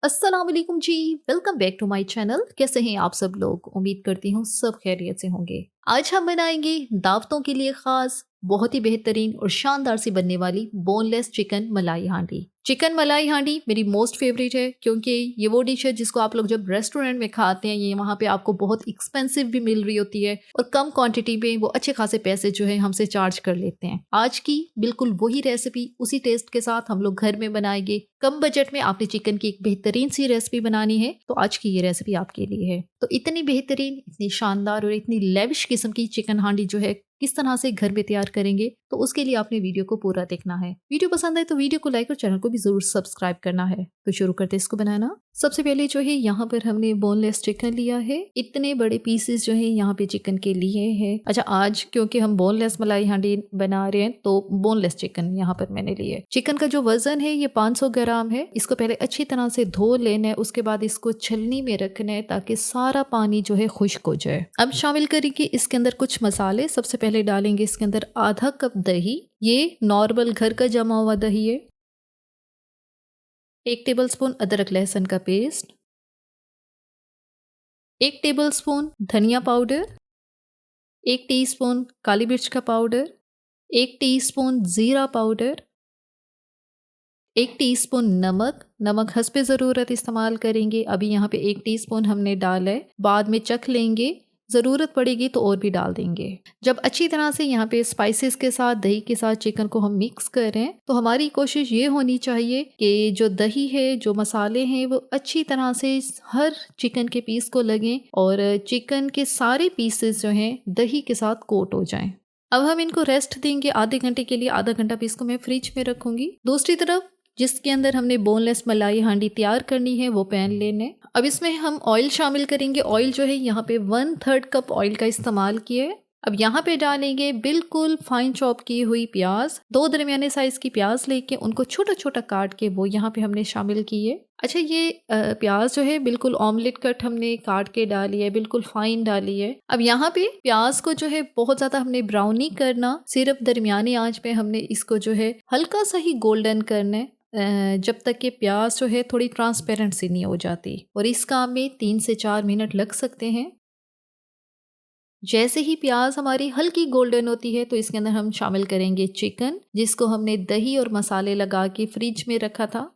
अस्सलाम वालेकुम जी। Welcome back to my channel. कैसे हैं आप सब लोग? उम्मीद करती हूँ सब खैरियत से होंगे। आज हम बनाएंगे दावतों के लिए खास बहुत ही बेहतरीन और शानदार सी बनने वाली बोनलेस चिकन मलाई हांडी। चिकन मलाई हांडी मेरी मोस्ट फेवरेट है क्योंकि ये वो डिश है जिसको आप लोग जब रेस्टोरेंट में खाते हैं ये वहाँ पे आपको बहुत एक्सपेंसिव भी मिल रही होती है और कम क्वांटिटी में वो अच्छे खासे पैसे जो है हमसे चार्ज कर लेते हैं। आज की बिल्कुल वही रेसिपी उसी टेस्ट के साथ हम लोग घर में बनाएंगे। कम बजट में आपने चिकन की एक बेहतरीन सी रेसिपी बनानी है तो आज की ये रेसिपी आपके लिए है। तो इतनी बेहतरीन, इतनी शानदार और इतनी लेविश किस्म की चिकन हांडी जो है किस तरह से घर में तैयार करेंगे तो उसके लिए आपने वीडियो को पूरा देखना है। वीडियो पसंद है तो वीडियो को लाइक और चैनल को भी जरूर सब्सक्राइब करना है। तो शुरू करते इसको बनाना। सबसे पहले जो है यहाँ पर हमने बोनलेस चिकन लिया है। इतने बड़े पीसेस जो है यहाँ पे चिकन के लिए हैं। अच्छा, आज क्योंकि हम बोनलेस मलाई हांडी बना रहे हैं तो बोनलेस चिकन यहाँ पर मैंने लिया है। चिकन का जो वजन है ये 500 ग्राम है। इसको पहले अच्छी तरह से धो लेना है, उसके बाद इसको छलनी में रखना है ताकि सारा पानी जो है खुश्क हो जाए। अब शामिल करेंगे इसके अंदर कुछ मसाले। सबसे पहले डालेंगे इसके अंदर आधा कप दही। ये नॉर्मल घर का जमा हुआ दही है। 1 टेबलस्पून अदरक लहसुन का पेस्ट, 1 टेबलस्पून धनिया पाउडर, 1 टीस्पून काली मिर्च का पाउडर, 1 टीस्पून जीरा पाउडर, 1 टीस्पून नमक हस्बे ज़रूरत इस्तेमाल करेंगे। अभी यहाँ पे 1 टीस्पून हमने डाला है, बाद में चख लेंगे, ज़रूरत पड़ेगी तो और भी डाल देंगे। जब अच्छी तरह से यहाँ पे स्पाइसेस के साथ दही के साथ चिकन को हम मिक्स करें तो हमारी कोशिश ये होनी चाहिए कि जो दही है, जो मसाले हैं वो अच्छी तरह से हर चिकन के पीस को लगें और चिकन के सारे पीसेस जो हैं दही के साथ कोट हो जाएं। अब हम इनको रेस्ट देंगे आधे घंटे के लिए। आधा घंटा पीस को मैं फ्रिज में रखूंगी। दूसरी तरफ जिसके अंदर हमने बोनलेस मलाई हांडी तैयार करनी है वो पैन लेने। अब इसमें हम ऑयल शामिल करेंगे। ऑयल जो है यहाँ पे 1/3 कप ऑयल का इस्तेमाल किया है। अब यहाँ पे डालेंगे बिल्कुल फाइन चॉप की हुई प्याज। 2 दरमियाने साइज की प्याज लेके उनको छोटा छोटा काट के वो यहाँ पे हमने शामिल की है। अच्छा, ये प्याज जो है बिल्कुल ऑमलेट कट हमने काट के डाली है, बिल्कुल फाइन डाली है। अब यहाँ पे प्याज को जो है बहुत ज्यादा हमने ब्राउन नहीं करना, सिर्फ दरमियानी आंच पे हमने इसको जो है हल्का सा ही गोल्डन करना है, जब तक कि प्याज जो है थोड़ी ट्रांसपेरेंट सी नहीं हो जाती। और इस काम में 3 से 4 मिनट लग सकते हैं। जैसे ही प्याज हमारी हल्की गोल्डन होती है तो इसके अंदर हम शामिल करेंगे चिकन, जिसको हमने दही और मसाले लगा के फ्रिज में रखा था।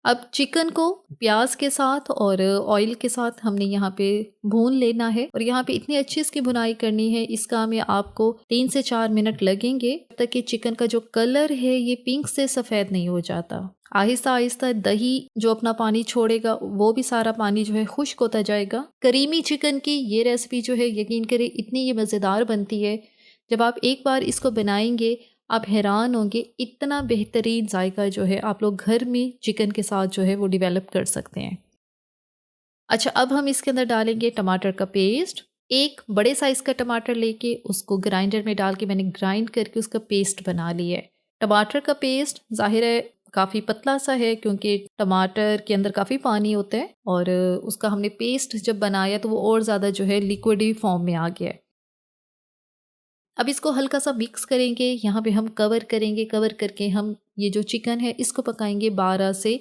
अब चिकन को प्याज के साथ और ऑयल के साथ हमने यहाँ पे भून लेना है और यहाँ पे इतनी अच्छी इसकी भुनाई करनी है। इसका में आपको 3 से 4 मिनट लगेंगे जब तक कि चिकन का जो कलर है ये पिंक से सफ़ेद नहीं हो जाता। आहिस्ता आहिस्ता दही जो अपना पानी छोड़ेगा वो भी सारा पानी जो है खुश्क होता जाएगा। करीमी चिकन की ये रेसिपी जो है यकीन करें इतनी ये मज़ेदार बनती है। जब आप एक बार इसको बनाएंगे आप हैरान होंगे, इतना बेहतरीन जायका जो है आप लोग घर में चिकन के साथ जो है वो डेवलप कर सकते हैं। अच्छा, अब हम इसके अंदर डालेंगे टमाटर का पेस्ट। एक बड़े साइज़ का टमाटर लेके उसको ग्राइंडर में डाल के मैंने ग्राइंड करके उसका पेस्ट बना लिया है। टमाटर का पेस्ट ज़ाहिर है काफ़ी पतला सा है क्योंकि टमाटर के अंदर काफ़ी पानी होता है और उसका हमने पेस्ट जब बनाया तो वो और ज़्यादा जो है लिक्विडी फॉर्म में आ गया है। अब इसको हल्का सा मिक्स करेंगे। यहाँ पे हम कवर करेंगे। कवर करके हम ये जो चिकन है इसको पकाएंगे 12 से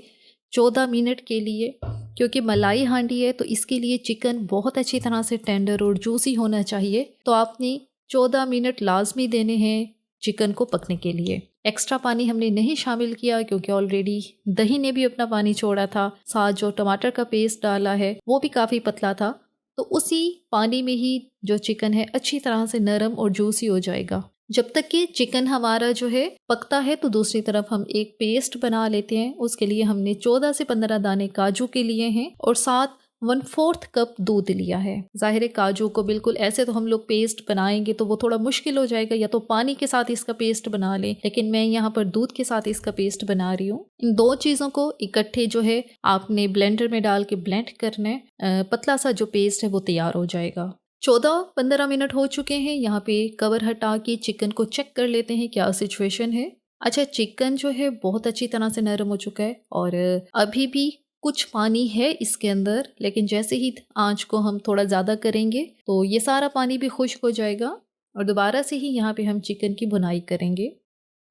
14 मिनट के लिए। क्योंकि मलाई हांडी है तो इसके लिए चिकन बहुत अच्छी तरह से टेंडर और जूसी होना चाहिए। तो आपने 14 मिनट लाजमी देने हैं चिकन को पकने के लिए। एक्स्ट्रा पानी हमने नहीं शामिल किया क्योंकि ऑलरेडी दही ने भी अपना पानी छोड़ा था। साथ जो टमाटर का पेस्ट डाला है वो भी काफ़ी पतला था, तो उसी पानी में ही जो चिकन है अच्छी तरह से नरम और जूसी हो जाएगा। जब तक कि चिकन हमारा जो है पकता है तो दूसरी तरफ हम एक पेस्ट बना लेते हैं। उसके लिए हमने 14 से 15 दाने काजू के लिए हैं और साथ 1/4 कप दूध लिया है। जाहिर है काजू को बिल्कुल ऐसे तो हम लोग पेस्ट बनाएंगे तो वो थोड़ा मुश्किल हो जाएगा, या तो पानी के साथ इसका पेस्ट बना लें, लेकिन मैं यहाँ पर दूध के साथ इसका पेस्ट बना रही हूँ। इन दो चीज़ों को इकट्ठे जो है आपने ब्लेंडर में डाल के ब्लेंड करना है। पतला सा जो पेस्ट है वो तैयार हो जाएगा। 14-15 मिनट हो चुके हैं। यहाँ पे कवर हटा के चिकन को चेक कर लेते हैं क्या सिचुएशन है। अच्छा, चिकन जो है बहुत अच्छी तरह से नरम हो चुका है और अभी भी कुछ पानी है इसके अंदर, लेकिन जैसे ही आंच को हम थोड़ा ज़्यादा करेंगे तो ये सारा पानी भी खुश्क हो जाएगा और दोबारा से ही यहाँ पे हम चिकन की भुनाई करेंगे।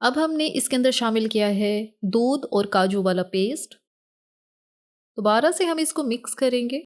अब हमने इसके अंदर शामिल किया है दूध और काजू वाला पेस्ट। दोबारा से हम इसको मिक्स करेंगे।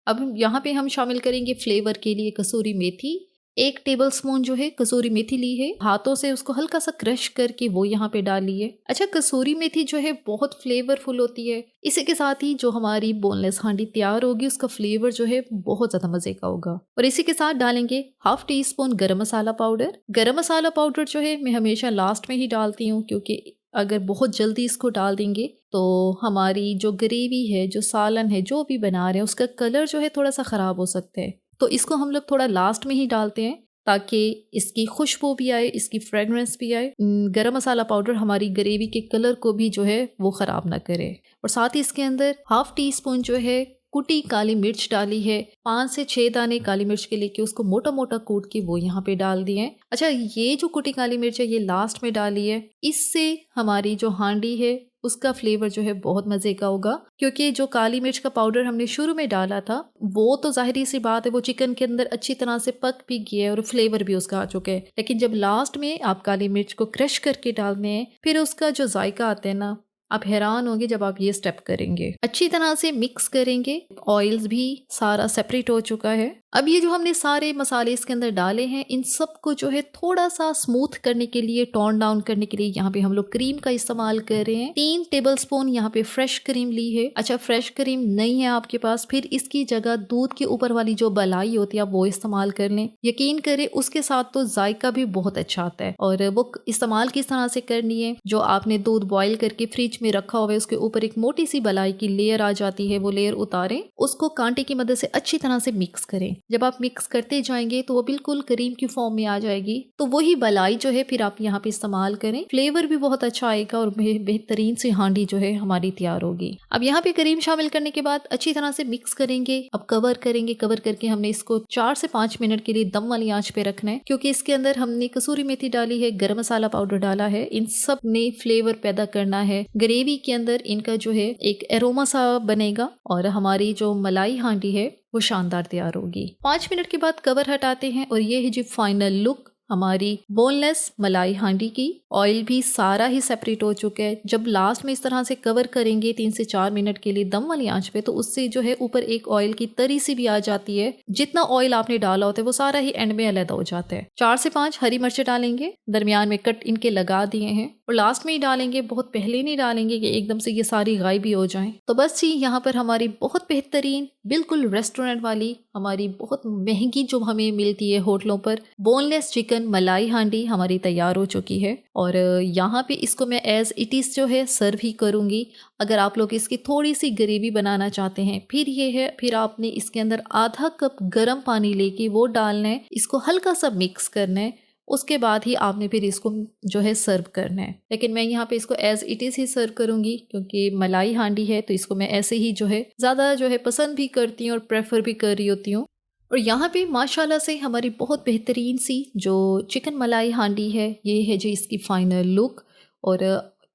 अब यहाँ पे हम शामिल करेंगे फ्लेवर के लिए कसूरी मेथी। 1 टेबलस्पून जो है कसूरी मेथी ली है, हाथों से उसको हल्का सा क्रश करके वो यहाँ पे डाली है। अच्छा, कसूरी मेथी जो है बहुत फ्लेवरफुल होती है। इसी के साथ ही जो हमारी बोनलेस हांडी तैयार होगी उसका फ्लेवर जो है बहुत ज्यादा मजे का होगा। और इसी के साथ डालेंगे ½ टीस्पून गरम मसाला पाउडर। गरम मसाला पाउडर जो है मैं हमेशा लास्ट में ही डालती हूँ, क्योंकि अगर बहुत जल्दी इसको डाल देंगे तो हमारी जो ग्रेवी है, जो सालन है, जो भी बना रहे हैं उसका कलर जो है थोड़ा सा ख़राब हो सकता है। तो इसको हम लोग थोड़ा लास्ट में ही डालते हैं ताकि इसकी खुशबू भी आए, इसकी फ्रेगरेंस भी आए। गरम मसाला पाउडर हमारी ग्रेवी के कलर को भी जो है वो ख़राब ना करे। और साथ ही इसके अंदर ½ टीस्पून जो है कुटी काली मिर्च डाली है। 5 से 6 दाने काली मिर्च के लेके उसको मोटा मोटा कूट के वो यहाँ पे डाल दिए। अच्छा, ये जो कुटी काली मिर्च है ये लास्ट में डाली है। इससे हमारी जो हांडी है उसका फ्लेवर जो है बहुत मजे का होगा, क्योंकि जो काली मिर्च का पाउडर हमने शुरू में डाला था वो तो जाहिर सी बात है वो चिकन के अंदर अच्छी तरह से पक भी गया है और फ्लेवर भी उसका आ चुका है। लेकिन जब लास्ट में आप काली मिर्च को क्रश करके डालते हैं फिर उसका जो जायका आता है ना, आप हैरान होंगे जब आप ये स्टेप करेंगे। अच्छी तरह से मिक्स करेंगे। ऑयल्स भी सारा सेपरेट हो चुका है। अब ये जो हमने सारे मसाले इसके अंदर डाले हैं इन सबको जो है थोड़ा सा स्मूथ करने के लिए, टोन डाउन करने के लिए यहाँ पे हम लोग क्रीम का इस्तेमाल कर रहे हैं। 3 टेबलस्पून यहाँ पे फ्रेश क्रीम ली है। अच्छा, फ्रेश क्रीम नहीं है आपके पास, फिर इसकी जगह दूध के ऊपर वाली जो बलाई होती है आप वो इस्तेमाल कर लें। यकीन करें उसके साथ तो जायका भी बहुत अच्छा आता है। और वो इस्तेमाल किस तरह से करनी है, जो आपने दूध बॉयल करके फ्रिज में रखा हुआ है उसके ऊपर एक मोटी सी बलाई की लेयर आ जाती है, वो लेयर उतारें, उसको कांटे की मदद से अच्छी तरह से मिक्स करें। जब आप मिक्स करते जाएंगे तो वो बिल्कुल क्रीम की फॉर्म में आ जाएगी। तो वही बलाई जो है फिर आप यहाँ पे इस्तेमाल करें। फ्लेवर भी बहुत अच्छा आएगा और बेहतरीन से हांडी जो है हमारी तैयार होगी। अब यहाँ पे क्रीम शामिल करने के बाद अच्छी तरह से मिक्स करेंगे। अब कवर करेंगे। कवर करके हमने इसको 4 से 5 मिनट के लिए दम वाली आंच पे रखना है, क्योंकि इसके अंदर हमने कसूरी मेथी डाली है, गरम मसाला पाउडर डाला है। इन सब ने फ्लेवर पैदा करना है ग्रेवी के अंदर। इनका जो है एक एरोमा सा बनेगा और हमारी जो मलाई हांडी है वो शानदार तैयार होगी। 5 मिनट के बाद कवर हटाते हैं और ये है जी फाइनल लुक हमारी बोनलेस मलाई हांडी की। ऑयल भी सारा ही सेपरेट हो चुका है। जब लास्ट में इस तरह से कवर करेंगे 3 से 4 मिनट के लिए दम वाली आंच पे, तो उससे जो है ऊपर एक ऑयल की तरी सी भी आ जाती है। जितना ऑयल आपने डाला होता है वो सारा ही एंड में अलग हो जाता है। 4 से 5 हरी मिर्चें डालेंगे, दरमियान में कट इनके लगा दिए हैं, और लास्ट में ही डालेंगे, बहुत पहले नहीं डालेंगे कि एकदम से ये सारी गायब भी हो जाएं। तो बस जी, यहाँ पर हमारी बहुत बेहतरीन, बिल्कुल रेस्टोरेंट वाली, हमारी बहुत महंगी जो हमें मिलती है होटलों पर, बोनलेस चिकन मलाई हांडी हमारी तैयार हो चुकी है। और यहाँ पे इसको मैं एज इट इज़ जो है सर्व ही करूँगी। अगर आप लोग इसकी थोड़ी सी ग्रेवी बनाना चाहते हैं फिर ये है, फिर आपने इसके अंदर आधा कप गर्म पानी लेके वो डालना है, इसको हल्का सा मिक्स करना है, उसके बाद ही आपने फिर इसको जो है सर्व करना है। लेकिन मैं यहाँ पे इसको एज इट इज़ ही सर्व करूँगी, क्योंकि मलाई हांडी है तो इसको मैं ऐसे ही जो है ज़्यादा जो है पसंद भी करती हूँ और प्रेफर भी कर रही होती हूँ। और यहाँ पे माशाल्लाह से हमारी बहुत बेहतरीन सी जो चिकन मलाई हांडी है, ये है जी इसकी फ़ाइनल लुक। और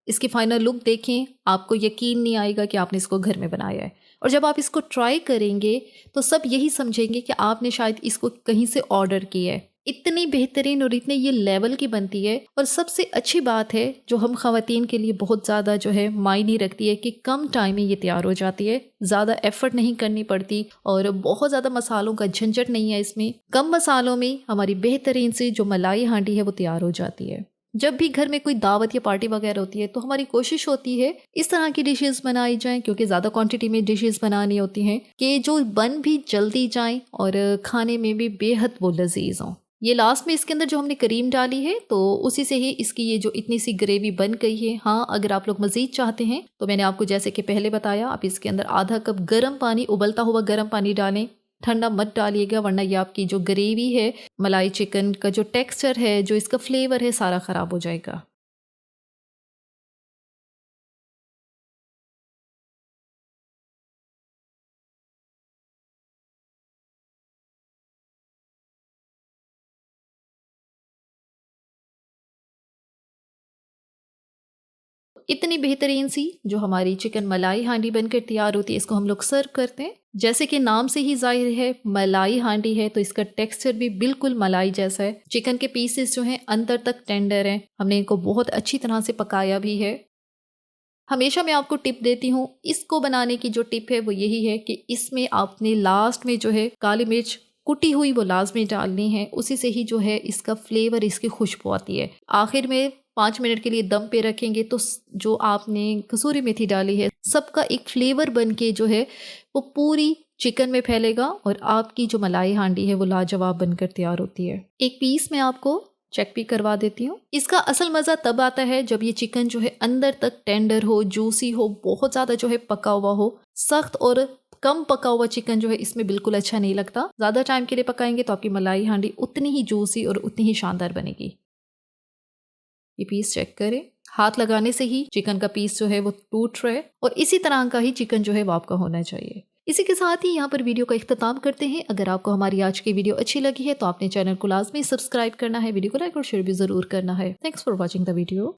इसकी फ़ाइनल लुक देखें, आपको यकीन नहीं आएगा कि आपने इसको घर में बनाया है। और जब आप इसको ट्राई करेंगे तो सब यही समझेंगे कि आपने शायद इसको कहीं से ऑर्डर किया है। इतनी बेहतरीन और इतने ये लेवल की बनती है। और सबसे अच्छी बात है जो हम ख़वातीन के लिए बहुत ज़्यादा जो है मायने रखती है कि कम टाइम में ये तैयार हो जाती है, ज़्यादा एफर्ट नहीं करनी पड़ती और बहुत ज़्यादा मसालों का झंझट नहीं है इसमें। कम मसालों में हमारी बेहतरीन सी जो मलाई हांडी है वो तैयार हो जाती है। जब भी घर में कोई दावत या पार्टी वगैरह होती है तो हमारी कोशिश होती है इस तरह की डिशेस बनाई जाएं, क्योंकि ज़्यादा क्वांटिटी में डिशेस बनानी होती हैं कि जो बन भी जल्दी जाएं और खाने में भी बेहद वो लजीज हों। ये लास्ट में इसके अंदर जो हमने करीम डाली है तो उसी से ही इसकी ये जो इतनी सी ग्रेवी बन गई है। हाँ, अगर आप लोग मज़ीद चाहते हैं तो मैंने आपको जैसे कि पहले बताया, आप इसके अंदर आधा कप गर्म पानी, उबलता हुआ गर्म पानी डालें। ठंडा मत डालिएगा, वरना ये आपकी जो ग्रेवी है, मलाई चिकन का जो टेक्सचर है, जो इसका फ्लेवर है, सारा ख़राब हो जाएगा। इतनी बेहतरीन सी जो हमारी चिकन मलाई हांडी बनकर तैयार होती है, इसको हम लोग सर्व करते हैं। जैसे कि नाम से ही जाहिर है मलाई हांडी है तो इसका टेक्सचर भी बिल्कुल मलाई जैसा है। चिकन के पीसेस जो हैं अंदर तक टेंडर हैं, हमने इनको बहुत अच्छी तरह से पकाया भी है। हमेशा मैं आपको टिप देती हूँ, इसको बनाने की जो टिप है वो यही है कि इसमें आपने लास्ट में जो है काली मिर्च कुटी हुई वो लाजमी डालनी है, उसी से ही जो है इसका फ्लेवर, इसकी खुशबू आती है। आखिर में 5 मिनट के लिए दम पे रखेंगे तो जो आपने कसूरी मेथी डाली है सबका एक फ्लेवर बन के जो है वो पूरी चिकन में फैलेगा और आपकी जो मलाई हांडी है वो लाजवाब बनकर तैयार होती है। एक पीस मैं आपको चेक भी करवा देती हूँ। इसका असल मज़ा तब आता है जब ये चिकन जो है अंदर तक टेंडर हो, जूसी हो, बहुत ज़्यादा जो है पका हुआ हो। सख्त और कम पका हुआ चिकन जो है इसमें बिल्कुल अच्छा नहीं लगता। ज़्यादा टाइम के लिए पकाएंगे तो आपकी मलाई हांडी उतनी ही जूसी और उतनी ही शानदार बनेगी। ये पीस चेक करें, हाथ लगाने से ही चिकन का पीस जो है वो टूट रहा है और इसी तरह का ही चिकन जो है वो आपका होना चाहिए। इसी के साथ ही यहाँ पर वीडियो का इख्तिताम करते हैं। अगर आपको हमारी आज की वीडियो अच्छी लगी है तो आपने चैनल को लाजमी सब्सक्राइब करना है, वीडियो को लाइक और शेयर भी ज़रूर करना है। Thanks for watching the video.